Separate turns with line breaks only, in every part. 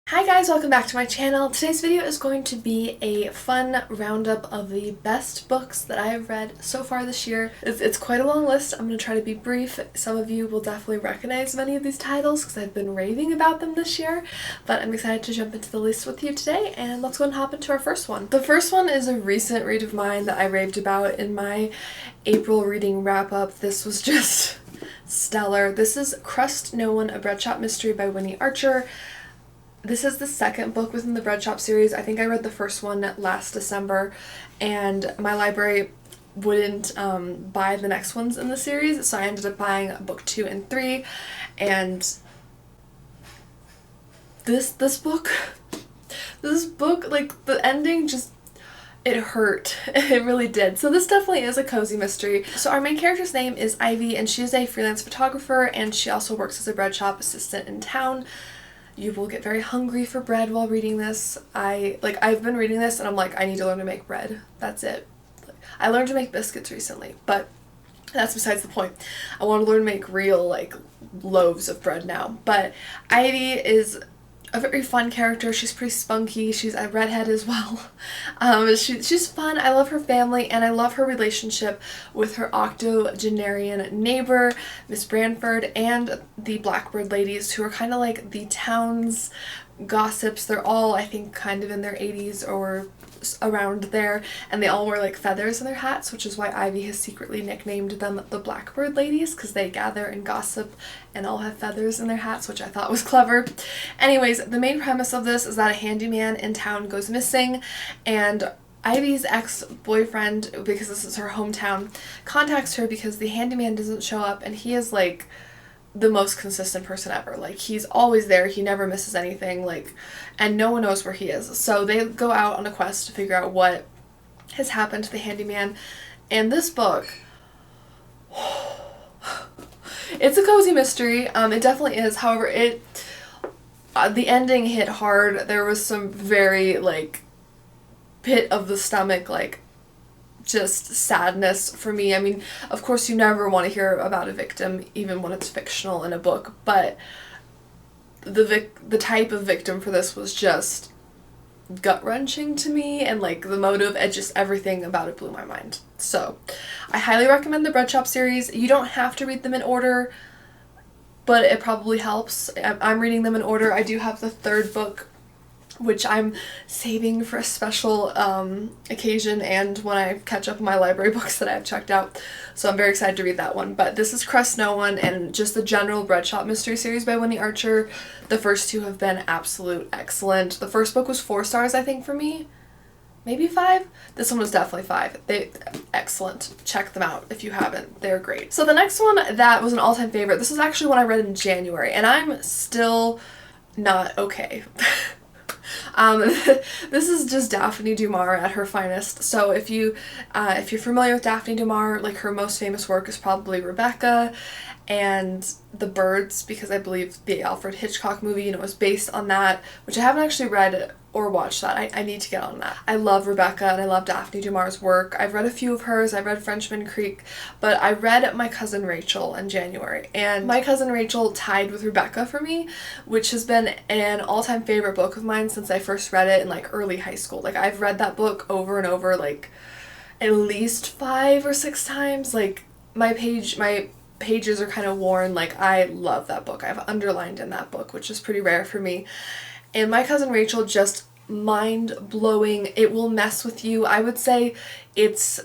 Hi guys, welcome back to my channel. Today's video is going to be a fun roundup of the best books that I have read so far this year. It's quite a long list. I'm going to try to be brief. Some of you will definitely recognize many of these titles because I've been raving about them this year, but I'm excited to jump into the list with you today, and let's go and hop into our first one. The first one is a recent read of mine that I raved about in my April reading wrap-up. This was just stellar. This is Crust, No One, a Breadshop Mystery by Winnie Archer. This is the second book within the Breadshop series. I think I read the first one last December, and my library wouldn't buy the next ones in the series, so I ended up buying book 2 and 3, and this book, like, the ending just, it hurt. It really did. So this definitely is a cozy mystery. So our main character's name is Ivy, and she's a freelance photographer, and she also works as a bread shop assistant in town. You will get very hungry for bread while reading this. I've been reading this and I'm like, I need to learn to make bread. That's it. I learned to make biscuits recently, but that's besides the point. I want to learn to make real, like, loaves of bread now. But Ivy is a very fun character. She's pretty spunky. She's a redhead as well. She's fun. I love her family, and I love her relationship with her octogenarian neighbor, Miss Branford, and the Blackbird ladies, who are kind of like the town's gossips. They're all, I think, kind of in their 80s or around there, and they all wear like feathers in their hats, which is why Ivy has secretly nicknamed them the Blackbird ladies, because they gather and gossip and all have feathers in their hats, which I thought was clever. Anyways, the main premise of this is that a handyman in town goes missing, and Ivy's ex-boyfriend, because this is her hometown, contacts her because the handyman doesn't show up, and he is like the most consistent person ever. Like, he's always there, he never misses anything, like, and no one knows where he is. So they go out on a quest to figure out what has happened to the handyman. And this book, it's a cozy mystery. It definitely is. However, the ending hit hard. There was some very, like, pit of the stomach, like, just sadness for me. I mean, of course you never want to hear about a victim, even when it's fictional in a book, but the type of victim for this was just gut-wrenching to me, and like the motive, and just everything about it blew my mind. So I highly recommend the Breadshop series. You don't have to read them in order, but it probably helps. I'm reading them in order. I do have the third book, which I'm saving for a special occasion and when I catch up on my library books that I've checked out. So I'm very excited to read that one. But this is Crust, No One, and just the general Breadshop Mystery Series by Winnie Archer. The first two have been absolute excellent. The first book was 4 stars, I think, for me. Maybe 5? This one was definitely 5. Excellent. Check them out if you haven't. They're great. So the next one that was an all-time favorite, this is actually one I read in January, and I'm still not okay. This is just Daphne DuMaurier at her finest. So if you're familiar with Daphne DuMaurier, like, her most famous work is probably Rebecca and The Birds, because I believe the Alfred Hitchcock movie, was based on that, which I haven't actually read or watched that. I need to get on that. I love Rebecca and I love Daphne DuMaurier's work. I've read a few of hers. I've read Frenchman Creek, but I read My Cousin Rachel in January, and My Cousin Rachel tied with Rebecca for me, which has been an all-time favorite book of mine since I first read it in, like, early high school. Like, I've read that book over and over, like, at least 5 or 6 times. Like, my pages are kind of worn. Like, I love that book. I've underlined in that book, which is pretty rare for me. And My Cousin Rachel, just mind-blowing. It will mess with you. I would say it's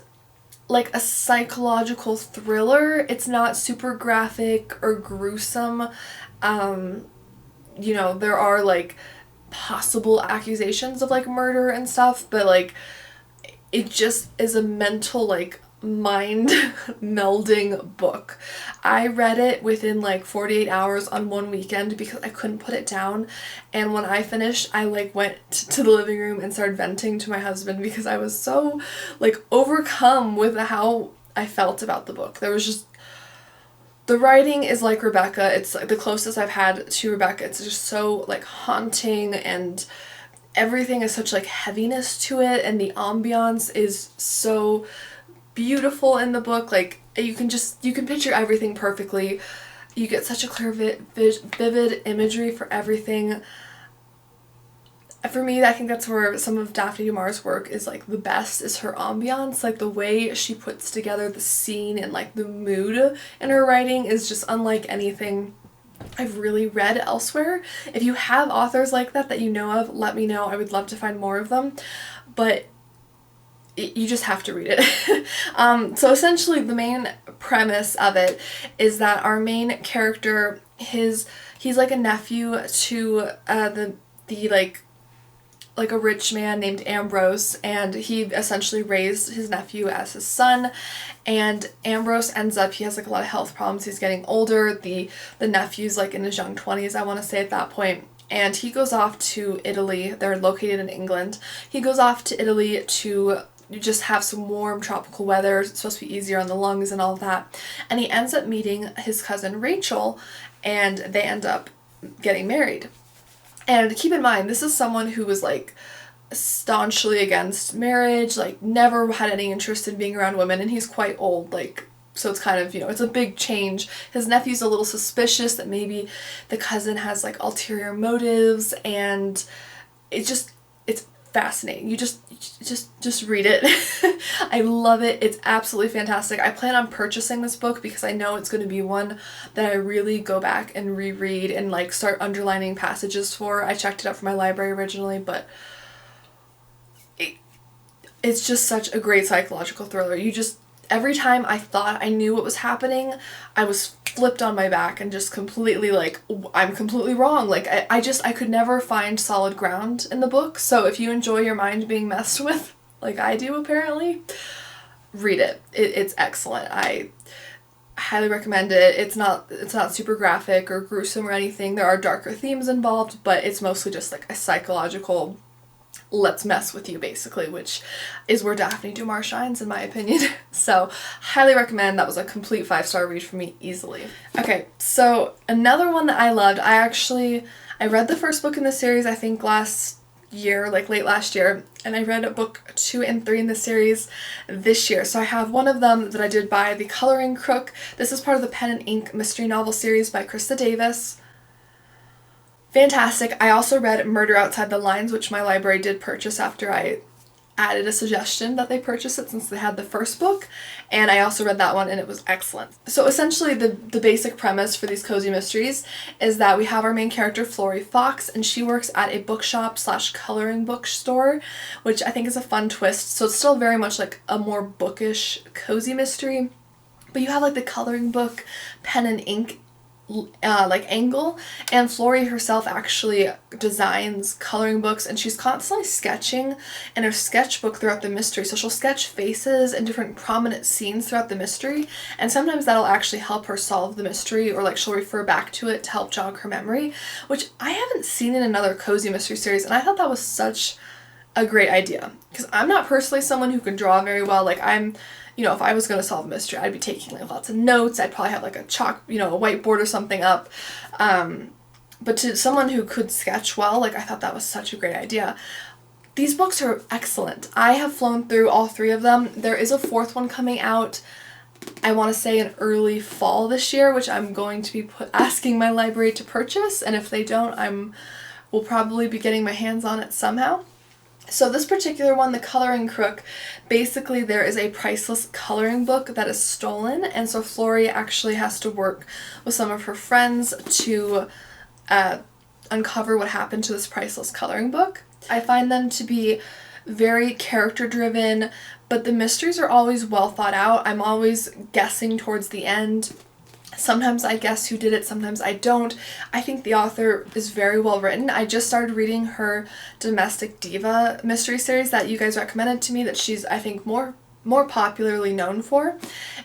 like a psychological thriller. It's not super graphic or gruesome. There are, like, possible accusations of, like, murder and stuff, but, like, it just is a mental, like, mind melding book. I read it within like 48 hours on one weekend because I couldn't put it down, and when I finished, I like went to the living room and started venting to my husband because I was so, like, overcome with how I felt about the book. There was just, the writing is like Rebecca. It's like the closest I've had to Rebecca. It's just so, like, haunting, and everything is such, like, heaviness to it, and the ambiance is so beautiful in the book. Like, you can picture everything perfectly. You get such a clear vivid imagery for everything. For me, I think that's where some of Daphne DuMaurier's work is like the best, is her ambiance. Like the way she puts together the scene and like the mood in her writing is just unlike anything I've really read elsewhere. If you have authors like that you know of, let me know. I would love to find more of them, but you just have to read it. So essentially the main premise of it is that our main character, he's like a nephew to the like a rich man named Ambrose, and he essentially raised his nephew as his son. And Ambrose ends up, he has like a lot of health problems, he's getting older, the nephew's like in his young 20s, I want to say, at that point, and he goes off to Italy. They're located in England. He goes off to Italy to just have some warm tropical weather. It's supposed to be easier on the lungs and all of that, and he ends up meeting his cousin Rachel, and they end up getting married. And keep in mind, this is someone who was like staunchly against marriage, like never had any interest in being around women, and he's quite old, like, so it's kind of, you know, it's a big change. His nephew's a little suspicious that maybe the cousin has like ulterior motives, and it's fascinating. You just read it. I love it. It's absolutely fantastic. I plan on purchasing this book because I know it's going to be one that I really go back and reread and like start underlining passages for. I checked it out from my library originally, but it's just such a great psychological thriller. Every time I thought I knew what was happening, I was flipped on my back and just completely like, I'm completely wrong. Like I could never find solid ground in the book. So if you enjoy your mind being messed with, like I do apparently, read it. It's excellent. I highly recommend it. It's not super graphic or gruesome or anything. There are darker themes involved, but it's mostly just like a psychological, let's mess with you, basically, which is where Daphne DuMaurier shines, in my opinion. So highly recommend. That was a complete 5-star read for me easily. Okay, so another one that I loved, I read the first book in the series, I think last year, like late last year, and I read book 2 and 3 in the series this year. So I have one of them that I did buy, The Coloring Crook. This is part of the Pen and Ink mystery novel series by Krista Davis. Fantastic. I also read Murder Outside the Lines, which my library did purchase after I added a suggestion that they purchase it since they had the first book, and I also read that one and it was excellent. So essentially the basic premise for these cozy mysteries is that we have our main character Florrie Fox, and she works at a bookshop / coloring book store, which I think is a fun twist. So it's still very much like a more bookish cozy mystery, but you have like the coloring book, pen and ink like angle, and Florrie herself actually designs coloring books, and she's constantly sketching in her sketchbook throughout the mystery. So she'll sketch faces and different prominent scenes throughout the mystery, and sometimes that'll actually help her solve the mystery, or like she'll refer back to it to help jog her memory, which I haven't seen in another cozy mystery series, and I thought that was such a great idea, because I'm not personally someone who can draw very well. Like if I was going to solve a mystery, I'd be taking like lots of notes. I'd probably have like a chalk, a whiteboard or something up. But to someone who could sketch well, like I thought that was such a great idea. These books are excellent. I have flown through all 3 of them. There is a 4th one coming out, I want to say in early fall this year, which I'm going to be asking my library to purchase. And if they don't, will probably be getting my hands on it somehow. So this particular one, The Coloring Crook, basically there is a priceless coloring book that is stolen, and so Florrie actually has to work with some of her friends to uncover what happened to this priceless coloring book. I find them to be very character driven, but the mysteries are always well thought out. I'm always guessing towards the end. Sometimes I guess who did it, sometimes I don't. I think the author is very well written. I just started reading her Domestic Diva mystery series that you guys recommended to me, that she's, I think, more popularly known for.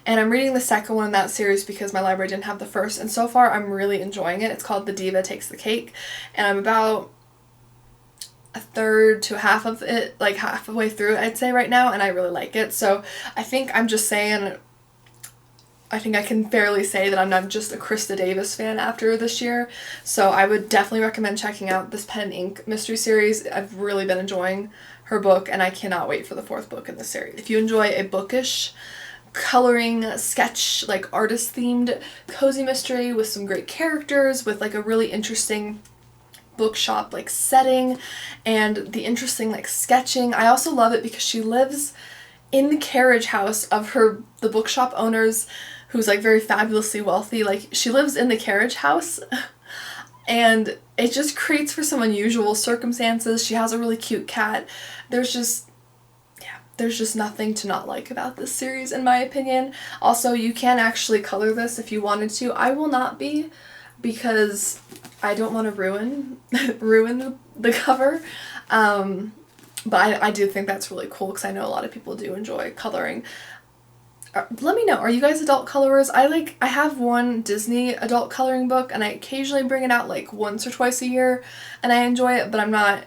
And I'm reading the second one in that series because my library didn't have the first, and so far I'm really enjoying it. It's called The Diva Takes the Cake, and I'm about a third to half of it, like halfway through it, I'd say right now, and I really like it. So I think I can fairly say that I'm not just a Krista Davis fan after this year, so I would definitely recommend checking out this Pen and Ink mystery series. I've really been enjoying her book, and I cannot wait for the 4th book in the series. If you enjoy a bookish, coloring, sketch, like artist-themed cozy mystery with some great characters, with like a really interesting bookshop like setting and the interesting like sketching. I also love it because she lives in the carriage house of the bookshop owners, who's like very fabulously wealthy. Like, she lives in the carriage house and it just creates for some unusual circumstances. She has a really cute cat. There's just nothing to not like about this series, in my opinion. Also, you can actually color this if you wanted to. I will not be, because I don't want to ruin the cover. But I do think that's really cool because I know a lot of people do enjoy coloring. Let me know, are you guys adult colorers? I have one Disney adult coloring book and I occasionally bring it out like once or twice a year and I enjoy it, but I'm not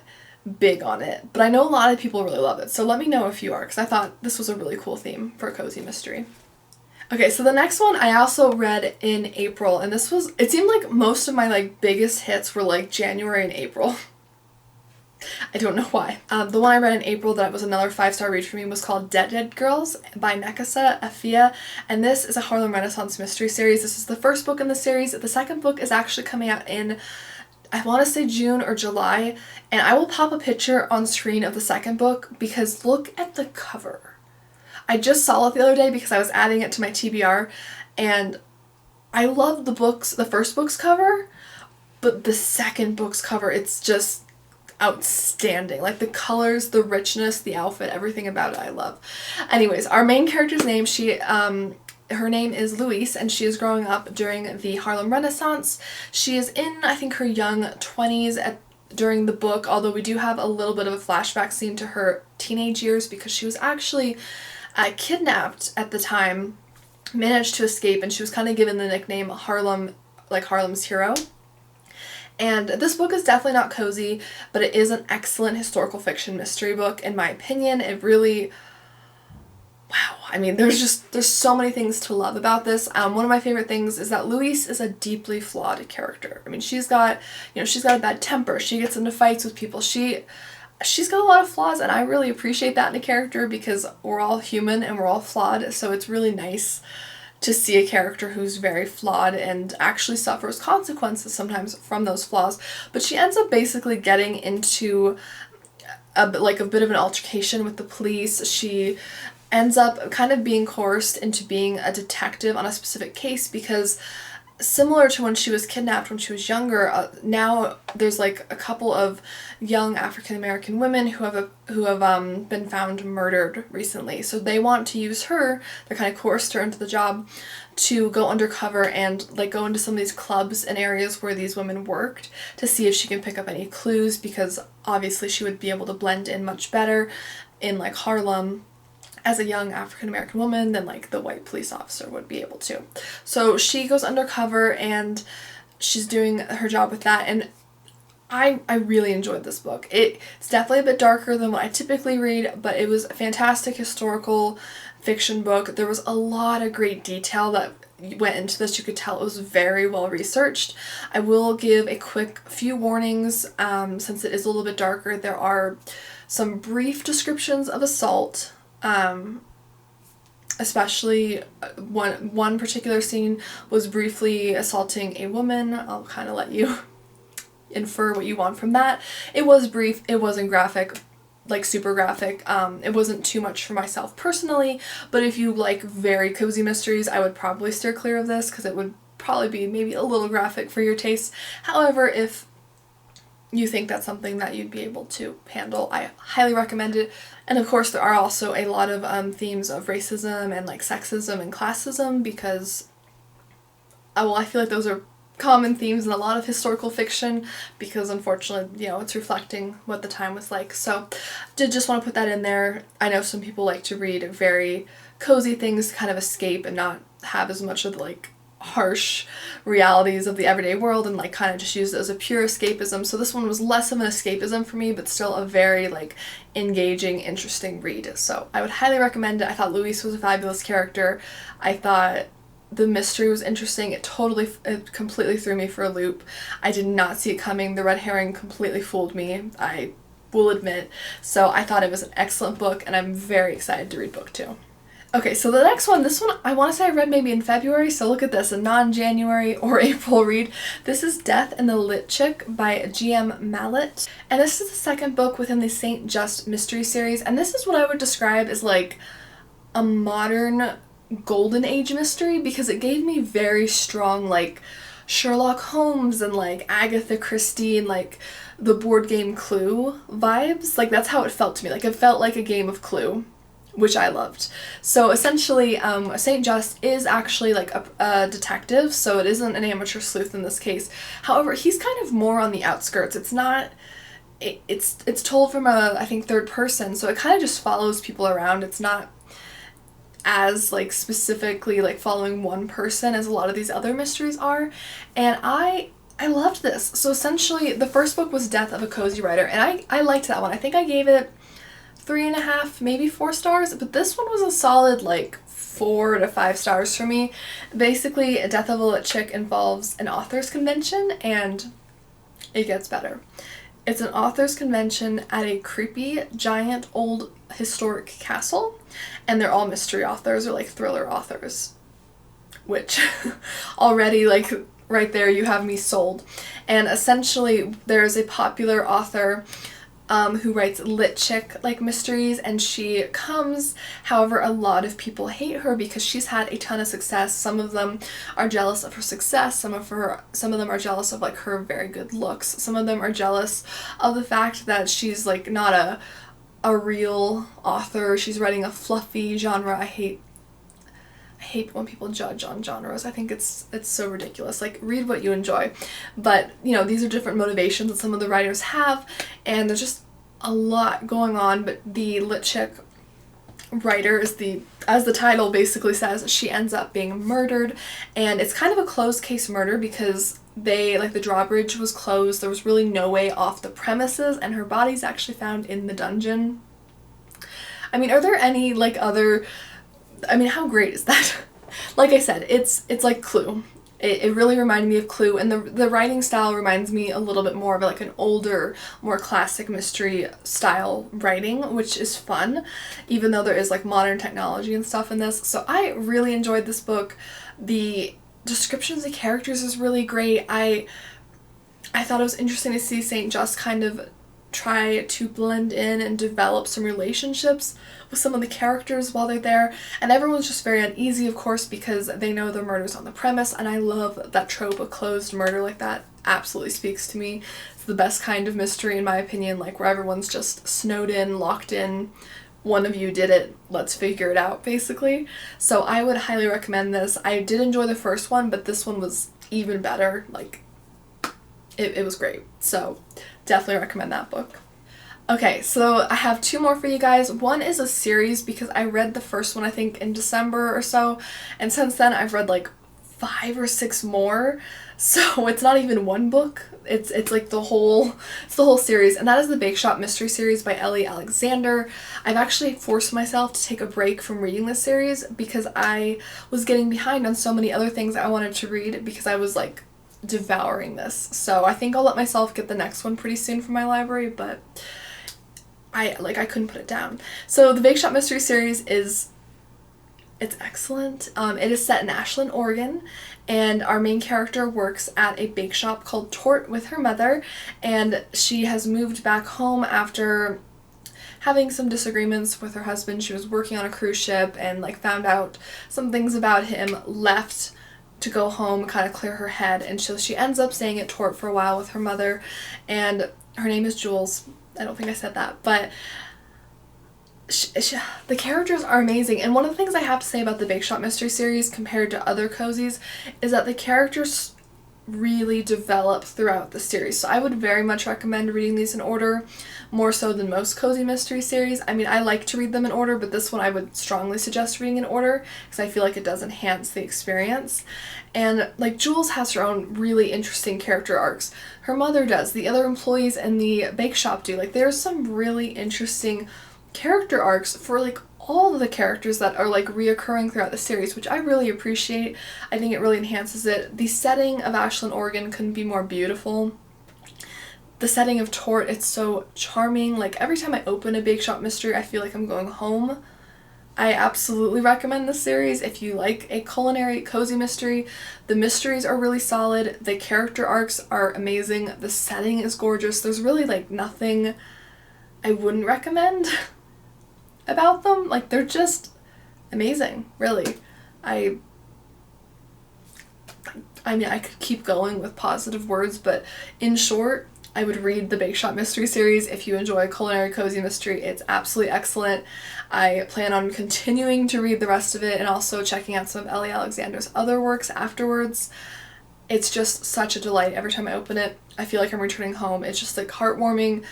big on it. But I know a lot of people really love it, so let me know if you are, because I thought this was a really cool theme for a cozy mystery. Okay, so the next one I also read in April, and it seemed like most of my like biggest hits were like January and April. I don't know why. The one I read in April that was another 5-star read for me was called Dead Girls by Nekesa, Afia, and this is a Harlem Renaissance mystery series. This is the first book in the series. The second book is actually coming out in, I want to say June or July, and I will pop a picture on screen of the second book because look at the cover. I just saw it the other day because I was adding it to my TBR, and I love the first book's cover, but the second book's cover, it's just outstanding. Like, the colors, the richness, the outfit, everything about it I love. Anyways, our main character's name, her name is Louise, and she is growing up during the Harlem Renaissance. She is in, I think, her young 20s during the book, although we do have a little bit of a flashback scene to her teenage years because she was actually kidnapped at the time, managed to escape, and she was kind of given the nickname Harlem's hero. And this book is definitely not cozy, but it is an excellent historical fiction mystery book, in my opinion. It really, wow, I mean, there's so many things to love about this. One of my favorite things is that Louise is a deeply flawed character. I mean, she's got a bad temper. She gets into fights with people. She's got a lot of flaws, and I really appreciate that in a character because we're all human and we're all flawed, so it's really nice to see a character who's very flawed and actually suffers consequences sometimes from those flaws. But she ends up basically getting into a bit of an altercation with the police. She ends up kind of being coerced into being a detective on a specific case because, similar to when she was kidnapped when she was younger, now there's like a couple of young African American women who have been found murdered recently. So they want to use her, they kind of coerced her into the job to go undercover and like go into some of these clubs and areas where these women worked to see if she can pick up any clues, because obviously she would be able to blend in much better in like Harlem as a young African American woman than like the white police officer would be able to. So she goes undercover and she's doing her job with that, and I really enjoyed this book. It's definitely a bit darker than what I typically read, but it was a fantastic historical fiction book. There was a lot of great detail that went into this. You could tell it was very well researched. I will give a quick few warnings since it is a little bit darker. There are some brief descriptions of assault. Especially one particular scene was briefly assaulting a woman. I'll kind of let you infer what you want from that. It was brief, it wasn't graphic, like super graphic. It wasn't too much for myself personally, but if you like very cozy mysteries, I would probably steer clear of this because it would probably be maybe a little graphic for your taste. However, if you think that's something that you'd be able to handle, I highly recommend it. And of course there are also a lot of themes of racism and like sexism and classism because, I feel like those are common themes in a lot of historical fiction because unfortunately, it's reflecting what the time was like. So did just want to put that in there. I know some people like to read very cozy things to kind of escape and not have as much of the like harsh realities of the everyday world and like kind of just use it as a pure escapism. So this one was less of an escapism for me, but still a very like engaging, interesting read. So I would highly recommend it. I thought Louise was a fabulous character. I thought the mystery was interesting. It completely threw me for a loop. I did not see it coming. The red herring completely fooled me, I will admit. So I thought it was an excellent book and I'm very excited to read book 2. Okay, so the next one, this one I want to say I read maybe in February, so look at this, a non-January or April read. This is Death in the Lit Chick by G.M. Mallet, and this is the second book within the St. Just Mystery Series, and this is what I would describe as like a modern golden age mystery, because it gave me very strong like Sherlock Holmes and like Agatha Christie and like the board game Clue vibes. Like that's how it felt to me. Like it felt like a game of Clue, which I loved. So essentially, St. Just is actually like a detective, so it isn't an amateur sleuth in this case. However, he's kind of more on the outskirts. It's not, it's told from a, I think, third person, so it kind of just follows people around. It's not as like specifically like following one person as a lot of these other mysteries are, and I loved this. So essentially, the first book was Death of a Cozy Writer, and I liked that one. I think I gave it 3.5, maybe 4 stars, but this one was a solid like 4 to 5 stars for me. Basically, Death of a Lit Chick involves an author's convention, and it gets better. It's an author's convention at a creepy, giant, old, historic castle, and they're all mystery authors or like thriller authors, which already like right there you have me sold. And essentially there's a popular author who writes lit chick like mysteries, and she comes. However, a lot of people hate her because she's had a ton of success. Some of them are jealous of her success, some of them are jealous of like her very good looks, some of them are jealous of the fact that she's like not a real author. She's writing a fluffy genre. I hate when people judge on genres. I think it's so ridiculous. Like, read what you enjoy. But, you know, these are different motivations that some of the writers have, and there's just a lot going on. But the lit chick writer is as the title basically says, she ends up being murdered, and it's kind of a closed case murder because the drawbridge was closed. There was really no way off the premises, and her body's actually found in the dungeon. I mean, are there any like other, I mean, how great is that? Like I said, it's like Clue. It really reminded me of Clue, and the writing style reminds me a little bit more of like an older, more classic mystery style writing, which is fun, even though there is like modern technology and stuff in this. So I really enjoyed this book. The descriptions of characters is really great. I thought it was interesting to see St. Just kind of try to blend in and develop some relationships with some of the characters while they're there, and everyone's just very uneasy, of course, because they know the murder's on the premise, and I love that trope of closed murder. Like, that absolutely speaks to me. It's the best kind of mystery, in my opinion, like where everyone's just snowed in, locked in, one of you did it, let's figure it out, basically. So I would highly recommend this. I did enjoy the first one, but this one was even better. Like, it was great. So definitely recommend that book. Okay, so I have 2 more for you guys. One is a series because I read the first one I think in December or so, and since then I've read like 5 or 6 more. So it's not even one book. It's like the whole series, and that is the Bakeshop Mystery Series by Ellie Alexander. I've actually forced myself to take a break from reading this series because I was getting behind on so many other things I wanted to read because I was like devouring this. So I think I'll let myself get the next one pretty soon from my library, but I couldn't put it down. So the Bakeshop Mystery Series it's excellent. It is set in Ashland, Oregon, and our main character works at a bake shop called Tort with her mother, and she has moved back home after having some disagreements with her husband. She was working on a cruise ship and like found out some things about him, left to go home, kind of clear her head, and so she ends up staying at Tort for a while with her mother, and her name is Jules. I don't think I said that, but the characters are amazing. And one of the things I have to say about the Bakeshop Mystery Series compared to other cozies is that the characters really develop throughout the series. So I would very much recommend reading these in order, more so than most cozy mystery series. I mean, I like to read them in order, but this one I would strongly suggest reading in order because I feel like it does enhance the experience. And like, Jules has her own really interesting character arcs. Her mother does, the other employees in the bake shop do. Like, there's some really interesting character arcs for like all of the characters that are like reoccurring throughout the series, which I really appreciate. I think it really enhances it. The setting of Ashland, Oregon couldn't be more beautiful. The setting of Tort, it's so charming. Like, every time I open a Bakeshop mystery, I feel like I'm going home. I absolutely recommend this series if you like a culinary cozy mystery. The mysteries are really solid, the character arcs are amazing, the setting is gorgeous. There's really like nothing I wouldn't recommend about them. Like, they're just amazing, really. I mean, I could keep going with positive words, but in short, I would read the Bakeshop Mystery Series if you enjoy culinary cozy mystery. It's absolutely excellent. I plan on continuing to read the rest of it and also checking out some of Ellie Alexander's other works afterwards. It's just such a delight every time I open it. I feel like I'm returning home. It's just like heartwarming,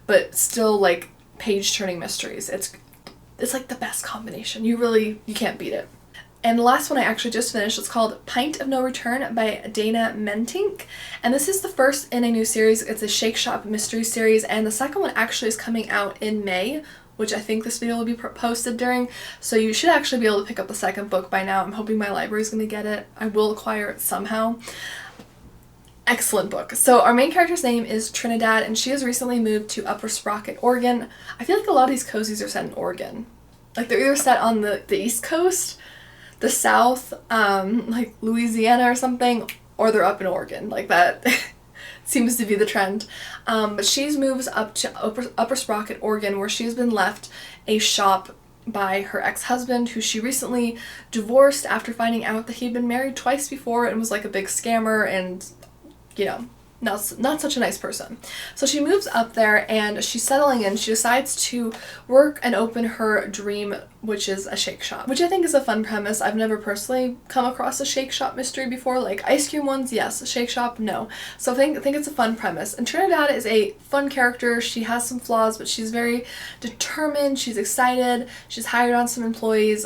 but still like page-turning mysteries. It's like the best combination. You can't beat it. And the last one I actually just finished, it's called Pint of No Return by Dana Mentink. And this is the first in a new series. It's a Shake Shop Mystery Series, and the second one actually is coming out in May, which I think this video will be posted during. So you should actually be able to pick up the second book by now. I'm hoping my library is going to get it. I will acquire it somehow. Excellent book. So our main character's name is Trinidad, and she has recently moved to Upper Sprocket, Oregon. I feel like a lot of these cozies are set in Oregon. Like, they're either set on the East Coast, the South, like Louisiana or something, or they're up in Oregon. Like, that seems to be the trend. But she's moves up to Upper Sprocket, Oregon, where she's been left a shop by her ex-husband, who she recently divorced after finding out that he'd been married twice before and was like a big scammer and, you know, not such a nice person. So she moves up there and she's settling in. She decides to work and open her dream, which is a shake shop, which I think is a fun premise. I've never personally come across a shake shop mystery before. Like ice cream ones, yes. A shake shop, no. So I think it's a fun premise. And Trinidad is a fun character. She has some flaws, but she's very determined. She's excited. She's hired on some employees.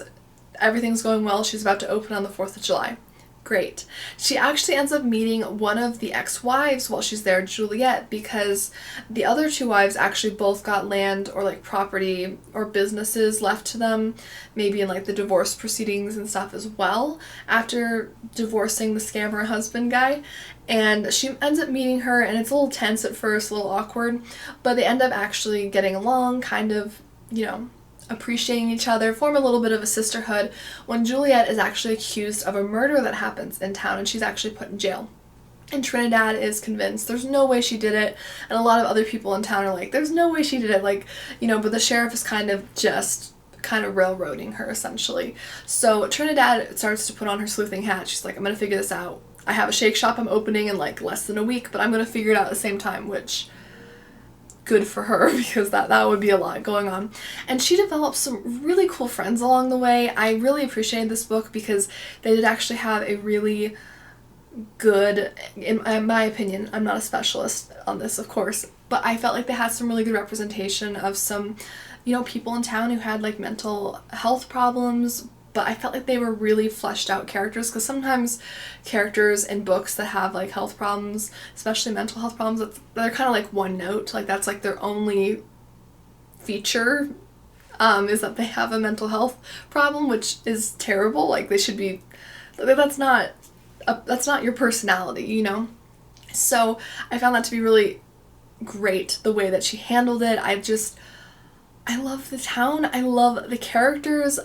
Everything's going well. She's about to open on the 4th of July. Great. She actually ends up meeting one of the ex-wives while she's there, Juliet, because the other two wives actually both got land or like property or businesses left to them, maybe in like the divorce proceedings and stuff as well, after divorcing the scammer husband guy. And she ends up meeting her, and it's a little tense at first, a little awkward, but they end up actually getting along, kind of, you know, appreciating each other, form a little bit of a sisterhood, when Juliet is actually accused of a murder that happens in town, and she's actually put in jail. And Trinidad is convinced there's no way she did it, and a lot of other people in town are like, there's no way she did it, like, you know, but the sheriff is kind of railroading her, essentially. So Trinidad starts to put on her sleuthing hat. She's like, I'm gonna figure this out. I have a shake shop I'm opening in like less than a week, but I'm gonna figure it out at the same time, which good for her, because that would be a lot going on. And she developed some really cool friends along the way. I really appreciated this book because they did actually have a really good, in my opinion, I'm not a specialist on this of course, but I felt like they had some really good representation of some, you know, people in town who had like mental health problems, but I felt like they were really fleshed out characters, because sometimes characters in books that have like health problems, especially mental health problems, they're kind of like one note, like that's like their only feature, is that they have a mental health problem, which is terrible. Like they should be, that's not your personality, you know? So I found that to be really great, the way that she handled it. I love the town, I love the characters,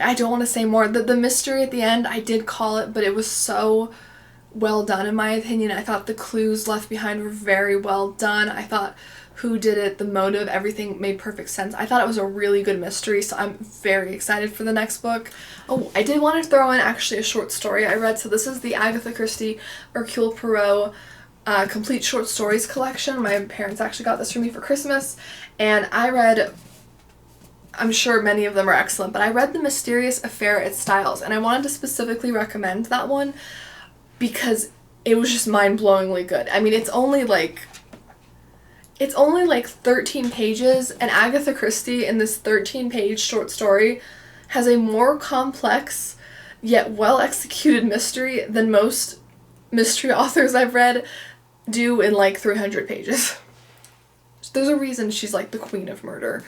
I don't want to say more. The mystery at the end, I did call it, but it was so well done in my opinion. I thought the clues left behind were very well done. I thought who did it, the motive, everything made perfect sense. I thought it was a really good mystery, so I'm very excited for the next book. Oh, I did want to throw in actually a short story I read. So this is the Agatha Christie Hercule Poirot complete short stories collection. My parents actually got this for me for Christmas, and I read, I'm sure many of them are excellent, but I read The Mysterious Affair at Styles, and I wanted to specifically recommend that one because it was just mind-blowingly good. I mean, it's only like 13 pages, and Agatha Christie in this 13-page short story has a more complex yet well-executed mystery than most mystery authors I've read do in like 300 pages. There's a reason she's like the queen of murder.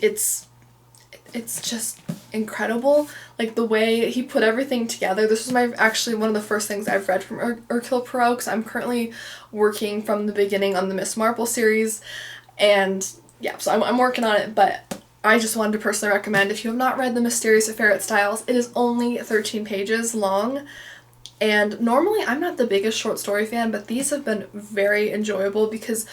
It's just incredible, like the way he put everything together. This was actually one of the first things I've read from Hercule Poirot, because I'm currently working from the beginning on the Miss Marple series, and yeah, so I'm working on it, but I just wanted to personally recommend, if you have not read The Mysterious Affair at Styles, it is only 13 pages long. And normally I'm not the biggest short story fan, but these have been very enjoyable because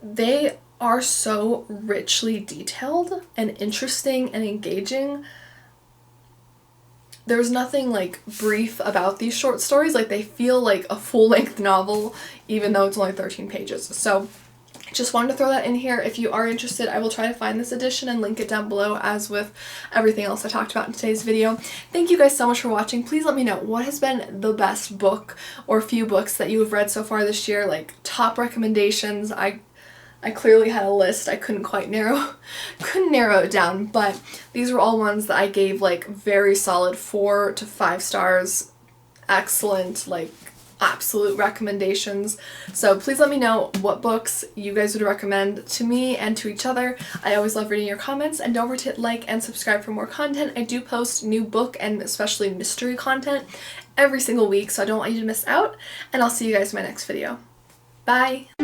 they are so richly detailed and interesting and engaging. There's nothing like brief about these short stories. Like, they feel like a full-length novel even though it's only 13 pages. So just wanted to throw that in here. If you are interested, I will try to find this edition and link it down below, as with everything else I talked about in today's video. Thank you guys so much for watching. Please let me know what has been the best book or few books that you have read so far this year, like top recommendations. I clearly had a list. I couldn't narrow it down, but these were all ones that I gave like very solid 4 to 5 stars. Excellent, like absolute recommendations. So please let me know what books you guys would recommend to me and to each other. I always love reading your comments, and don't forget to like and subscribe for more content. I do post new book and especially mystery content every single week, so I don't want you to miss out, and I'll see you guys in my next video. Bye!